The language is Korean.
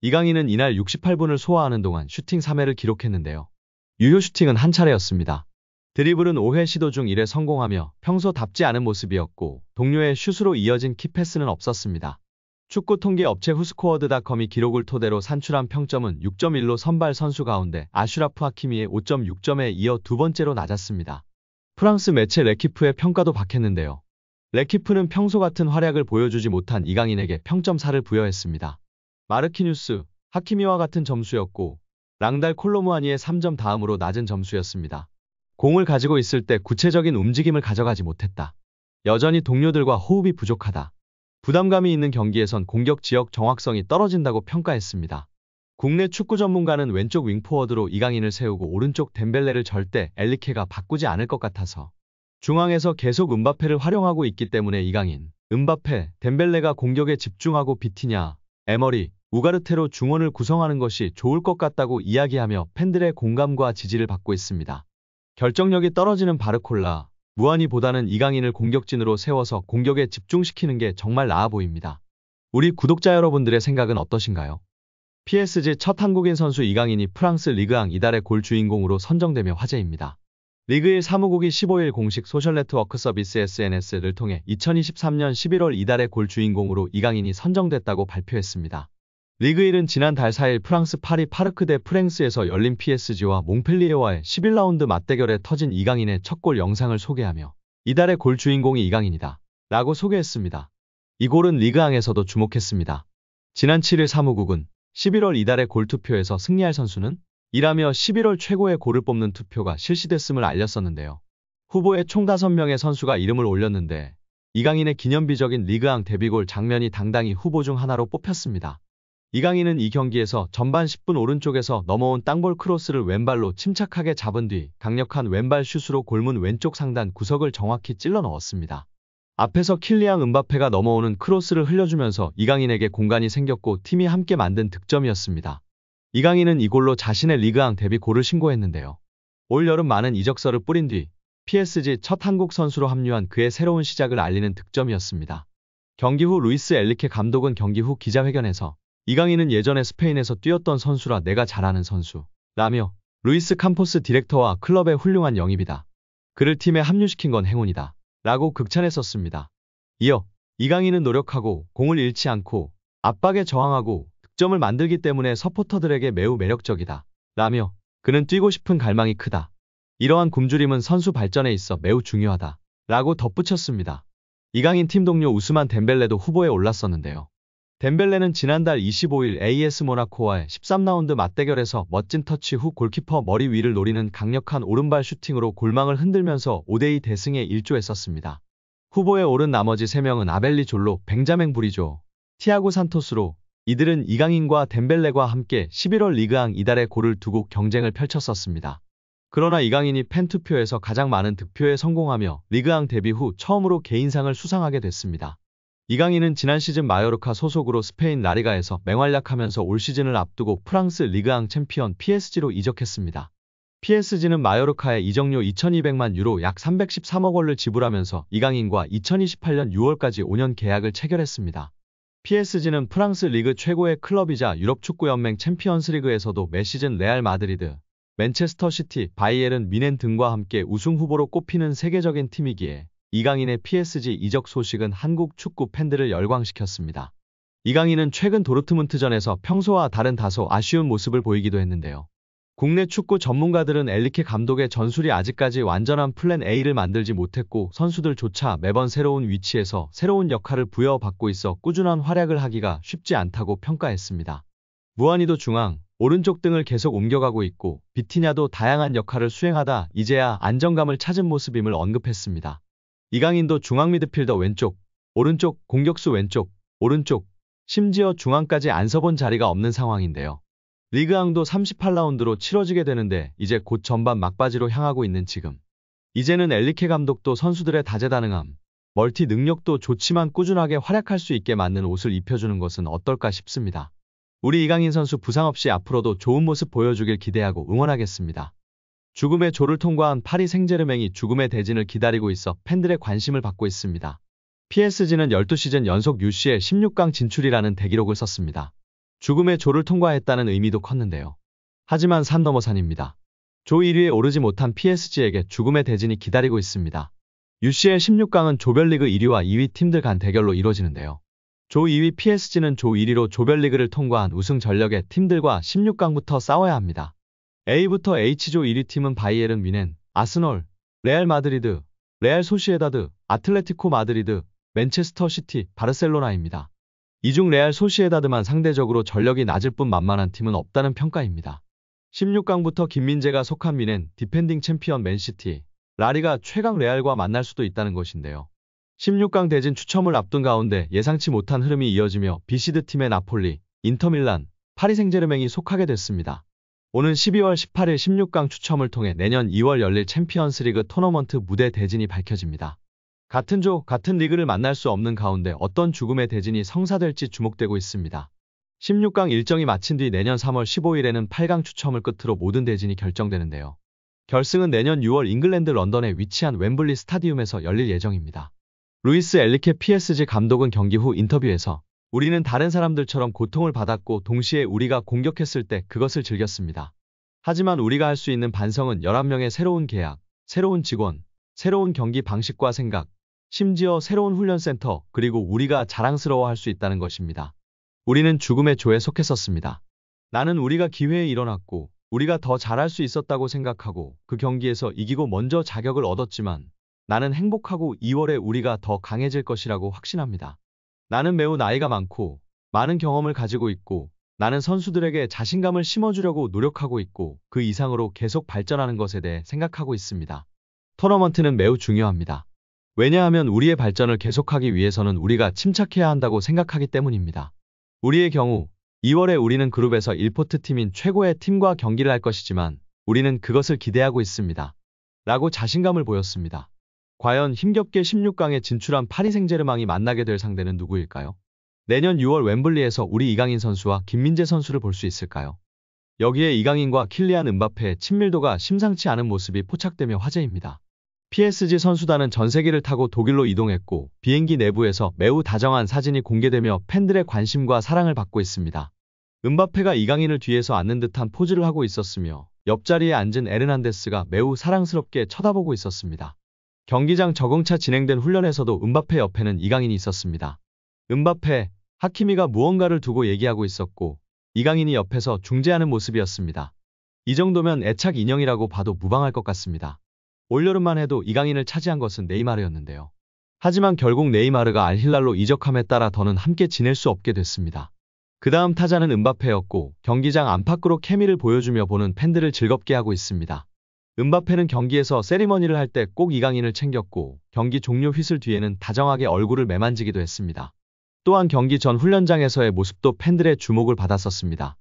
이강인은 이날 68분을 소화하는 동안 슈팅 3회를 기록했는데요. 유효 슈팅은 한 차례였습니다. 드리블은 5회 시도 중 1회 성공하며 평소답지 않은 모습이었고 동료의 슛으로 이어진 키패스는 없었습니다. 축구 통계 업체 후스코어드닷컴이 기록을 토대로 산출한 평점은 6.1로 선발 선수 가운데 아슈라프 하키미의 5.6점에 이어 두 번째로 낮았습니다. 프랑스 매체 레키프의 평가도 박했는데요. 레키프는 평소 같은 활약을 보여주지 못한 이강인에게 평점4를 부여했습니다. 마르키뉴스, 하키미와 같은 점수였고 랑달 콜로무아니의 3점 다음으로 낮은 점수였습니다. 공을 가지고 있을 때 구체적인 움직임을 가져가지 못했다. 여전히 동료들과 호흡이 부족하다. 부담감이 있는 경기에선 공격 지역 정확성이 떨어진다고 평가했습니다. 국내 축구 전문가는 왼쪽 윙포워드로 이강인을 세우고 오른쪽 덴벨레를 절대 엘리케가 바꾸지 않을 것 같아서 중앙에서 계속 음바페를 활용하고 있기 때문에 이강인, 음바페, 덴벨레가 공격에 집중하고 비티냐, 에머리, 우가르테로 중원을 구성하는 것이 좋을 것 같다고 이야기하며 팬들의 공감과 지지를 받고 있습니다. 결정력이 떨어지는 바르콜라, 무한이보다는 이강인을 공격진으로 세워서 공격에 집중시키는 게 정말 나아 보입니다. 우리 구독자 여러분들의 생각은 어떠신가요? PSG 첫 한국인 선수 이강인이 프랑스 리그앙 이달의 골 주인공으로 선정되며 화제입니다. 리그1 사무국이 15일 공식 소셜네트워크 서비스 SNS를 통해 2023년 11월 이달의 골 주인공으로 이강인이 선정됐다고 발표했습니다. 리그1은 지난달 4일 프랑스 파리 파르크 대 프랭스에서 열린 PSG와 몽펠리에와의 11라운드 맞대결에 터진 이강인의 첫 골 영상을 소개하며 이달의 골 주인공이 이강인이다 라고 소개했습니다. 이 골은 리그앙에서도 주목했습니다. 지난 7일 사무국은 11월 이달의 골 투표에서 승리할 선수는? 이라며 11월 최고의 골을 뽑는 투표가 실시됐음을 알렸었는데요. 후보에 총 5명의 선수가 이름을 올렸는데 이강인의 기념비적인 리그앙 데뷔골 장면이 당당히 후보 중 하나로 뽑혔습니다. 이강인은 이 경기에서 전반 10분 오른쪽에서 넘어온 땅볼 크로스를 왼발로 침착하게 잡은 뒤 강력한 왼발 슛으로 골문 왼쪽 상단 구석을 정확히 찔러 넣었습니다. 앞에서 킬리앙 음바페가 넘어오는 크로스를 흘려주면서 이강인에게 공간이 생겼고 팀이 함께 만든 득점이었습니다. 이강인은 이 골로 자신의 리그앙 데뷔 골을 신고했는데요. 올 여름 많은 이적설을 뿌린 뒤 PSG 첫 한국 선수로 합류한 그의 새로운 시작을 알리는 득점이었습니다. 경기 후 루이스 엘리케 감독은 경기 후 기자회견에서 이강인은 예전에 스페인에서 뛰었던 선수라 내가 잘 아는 선수 라며 루이스 캄포스 디렉터와 클럽의 훌륭한 영입이다. 그를 팀에 합류시킨 건 행운이다 라고 극찬했었습니다. 이어 이강인은 노력하고 공을 잃지 않고 압박에 저항하고 득점을 만들기 때문에 서포터들에게 매우 매력적이다 라며 그는 뛰고 싶은 갈망이 크다. 이러한 굶주림은 선수 발전에 있어 매우 중요하다 라고 덧붙였습니다. 이강인 팀 동료 우스만 덴벨레도 후보에 올랐었는데요. 덴벨레는 지난달 25일 AS 모나코와의 13라운드 맞대결에서 멋진 터치 후 골키퍼 머리 위를 노리는 강력한 오른발 슈팅으로 골망을 흔들면서 5대2 대승에 일조했었습니다. 후보에 오른 나머지 3명은 아벨리 졸로, 벤자맹 부리조, 티아고 산토스로 이들은 이강인과 덴벨레와 함께 11월 리그앙 이달의 골을 두고 경쟁을 펼쳤었습니다. 그러나 이강인이 팬투표에서 가장 많은 득표에 성공하며 리그앙 데뷔 후 처음으로 개인상을 수상하게 됐습니다. 이강인은 지난 시즌 마요르카 소속으로 스페인 라리가에서 맹활약하면서 올 시즌을 앞두고 프랑스 리그앙 챔피언 PSG로 이적했습니다. PSG는 마요르카에 이적료 2,200만 유로 약 313억 원을 지불하면서 이강인과 2028년 6월까지 5년 계약을 체결했습니다. PSG는 프랑스 리그 최고의 클럽이자 유럽축구연맹 챔피언스리그에서도 매 시즌 레알 마드리드, 맨체스터 시티, 바이에른 뮌헨 등과 함께 우승 후보로 꼽히는 세계적인 팀이기에 이강인의 PSG 이적 소식은 한국 축구 팬들을 열광시켰습니다. 이강인은 최근 도르트문트전에서 평소와 다른 다소 아쉬운 모습을 보이기도 했는데요. 국내 축구 전문가들은 엘리케 감독의 전술이 아직까지 완전한 플랜 A를 만들지 못했고 선수들조차 매번 새로운 위치에서 새로운 역할을 부여받고 있어 꾸준한 활약을 하기가 쉽지 않다고 평가했습니다. 무한이도 중앙, 오른쪽 등을 계속 옮겨가고 있고 비티냐도 다양한 역할을 수행하다 이제야 안정감을 찾은 모습임을 언급했습니다. 이강인도 중앙 미드필더 왼쪽, 오른쪽, 공격수 왼쪽, 오른쪽, 심지어 중앙까지 안 서본 자리가 없는 상황인데요. 리그앙도 38라운드로 치러지게 되는데 이제 곧 전반 막바지로 향하고 있는 지금. 이제는 엘리케 감독도 선수들의 다재다능함, 멀티 능력도 좋지만 꾸준하게 활약할 수 있게 맞는 옷을 입혀주는 것은 어떨까 싶습니다. 우리 이강인 선수 부상 없이 앞으로도 좋은 모습 보여주길 기대하고 응원하겠습니다. 죽음의 조를 통과한 파리 생제르맹이 죽음의 대진을 기다리고 있어 팬들의 관심을 받고 있습니다. PSG는 12시즌 연속 UCL 16강 진출이라는 대기록을 썼습니다. 죽음의 조를 통과했다는 의미도 컸는데요. 하지만 산 넘어 산입니다. 조 1위에 오르지 못한 PSG에게 죽음의 대진이 기다리고 있습니다. UCL 16강은 조별리그 1위와 2위 팀들 간 대결로 이뤄지는데요. 조 2위 PSG는 조 1위로 조별리그를 통과한 우승 전력의 팀들과 16강부터 싸워야 합니다. A부터 H조 1위 팀은 바이에른 뮌헨, 아스널, 레알 마드리드, 레알 소시에다드, 아틀레티코 마드리드, 맨체스터 시티, 바르셀로나입니다. 이 중 레알 소시에다드만 상대적으로 전력이 낮을 뿐 만만한 팀은 없다는 평가입니다. 16강부터 김민재가 속한 뮌헨, 디펜딩 챔피언 맨시티, 라리가 최강 레알과 만날 수도 있다는 것인데요. 16강 대진 추첨을 앞둔 가운데 예상치 못한 흐름이 이어지며 비시드 팀의 나폴리, 인터밀란, 파리 생제르맹이 속하게 됐습니다. 오는 12월 18일 16강 추첨을 통해 내년 2월 열릴 챔피언스리그 토너먼트 무대 대진이 밝혀집니다. 같은 조, 같은 리그를 만날 수 없는 가운데 어떤 죽음의 대진이 성사될지 주목되고 있습니다. 16강 일정이 마친 뒤 내년 3월 15일에는 8강 추첨을 끝으로 모든 대진이 결정되는데요. 결승은 내년 6월 잉글랜드 런던에 위치한 웸블리 스타디움에서 열릴 예정입니다. 루이스 엘리케 PSG 감독은 경기 후 인터뷰에서 우리는 다른 사람들처럼 고통을 받았고 동시에 우리가 공격했을 때 그것을 즐겼습니다. 하지만 우리가 할 수 있는 반성은 11명의 새로운 계약, 새로운 직원, 새로운 경기 방식과 생각, 심지어 새로운 훈련센터, 그리고 우리가 자랑스러워할 수 있다는 것입니다. 우리는 죽음의 조에 속했었습니다. 나는 우리가 기회에 일어났고 우리가 더 잘할 수 있었다고 생각하고 그 경기에서 이기고 먼저 자격을 얻었지만 나는 행복하고 2월에 우리가 더 강해질 것이라고 확신합니다. 나는 매우 나이가 많고 많은 경험을 가지고 있고 나는 선수들에게 자신감을 심어주려고 노력하고 있고 그 이상으로 계속 발전하는 것에 대해 생각하고 있습니다. 토너먼트는 매우 중요합니다. 왜냐하면 우리의 발전을 계속하기 위해서는 우리가 침착해야 한다고 생각하기 때문입니다. 우리의 경우 2월에 우리는 그룹에서 1포트 팀인 최고의 팀과 경기를 할 것이지만 우리는 그것을 기대하고 있습니다. 라고 자신감을 보였습니다. 과연 힘겹게 16강에 진출한 파리 생제르맹이 만나게 될 상대는 누구일까요? 내년 6월 웸블리에서 우리 이강인 선수와 김민재 선수를 볼 수 있을까요? 여기에 이강인과 킬리안 음바페의 친밀도가 심상치 않은 모습이 포착되며 화제입니다. PSG 선수단은 전세기를 타고 독일로 이동했고 비행기 내부에서 매우 다정한 사진이 공개되며 팬들의 관심과 사랑을 받고 있습니다. 음바페가 이강인을 뒤에서 안는 듯한 포즈를 하고 있었으며 옆자리에 앉은 에르난데스가 매우 사랑스럽게 쳐다보고 있었습니다. 경기장 적응차 진행된 훈련에서도 음바페 옆에는 이강인이 있었습니다. 음바페, 하키미가 무언가를 두고 얘기하고 있었고 이강인이 옆에서 중재하는 모습이었습니다. 이 정도면 애착 인형이라고 봐도 무방할 것 같습니다. 올여름만 해도 이강인을 차지한 것은 네이마르였는데요. 하지만 결국 네이마르가 알힐랄로 이적함에 따라 더는 함께 지낼 수 없게 됐습니다. 그 다음 타자는 음바페였고 경기장 안팎으로 케미를 보여주며 보는 팬들을 즐겁게 하고 있습니다. 음바페는 경기에서 세리머니를 할 때 꼭 이강인을 챙겼고 경기 종료 휘슬 뒤에는 다정하게 얼굴을 매만지기도 했습니다. 또한 경기 전 훈련장에서의 모습도 팬들의 주목을 받았었습니다.